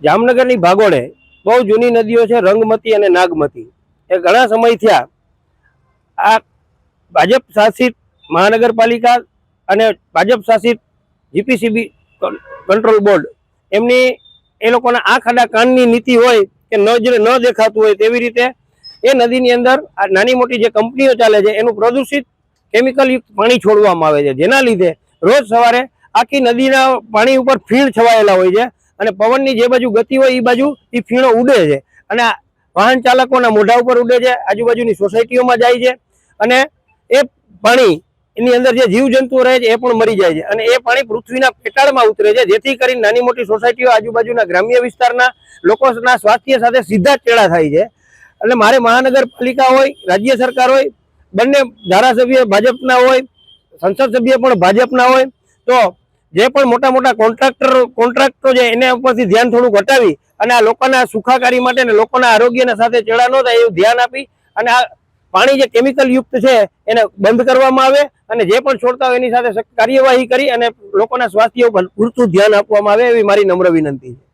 જામનગરની ભાગોળે બહુ જૂની નદીઓ છે, રંગમતી અને નાગમતી. એ ઘણા સમય થયા આ ભાજપ શાસિત મહાનગરપાલિકા અને ભાજપ શાસિત જીપીસીબી કંટ્રોલ બોર્ડ એમની એ લોકોના આ ખાડા કાનની નીતિ હોય કે ન દેખાતું હોય તેવી રીતે એ નદીની અંદર આ નાની મોટી જે કંપનીઓ ચાલે છે એનું પ્રદૂષિત કેમિકલ યુક્ત પાણી છોડવામાં આવે છે, જેના લીધે રોજ સવારે આખી નદીના પાણી ઉપર ફીણ છવાયેલા હોય છે અને પવનની જે બાજુ ગતિ હોય એ બાજુ એ ફીણો ઉડે છે અને વાહન ચાલકોના મોઢા ઉપર ઉડે છે, આજુબાજુની સોસાયટીઓમાં જાય છે અને એ પાણી એની અંદર જે જીવજંતુઓ રહે છે એ પણ મરી જાય છે અને એ પાણી પૃથ્વીના પેટાળમાં ઉતરે છે, જેથી કરીને નાની મોટી સોસાયટીઓ આજુબાજુના ગ્રામ્ય વિસ્તારના લોકોના સ્વાસ્થ્ય સાથે સીધા જ ચેડા થાય છે. એટલે મારે મહાનગરપાલિકા હોય, રાજ્ય સરકાર હોય, બંને ધારાસભ્ય ભાજપના હોય, સંસદ સભ્ય પણ ભાજપના હોય, તો જે પણ મોટા મોટા કોન્ટ્રાક્ટરો છે એને ઉપરથી ધ્યાન થોડુંક હટાવી અને આ લોકોના સુખાકારી માટે ને લોકોના આરોગ્યના સાથે ચેડા ન થાય એવું ધ્યાન આપી અને આ પાણી જે કેમિકલ યુક્ત છે એને બંધ કરવામાં આવે અને જે પણ છોડતા હોય એની સાથે કાર્યવાહી કરી અને લોકોના સ્વાસ્થ્ય ઉપર પૂરતું ધ્યાન આપવામાં આવે એવી મારી નમ્ર વિનંતી છે.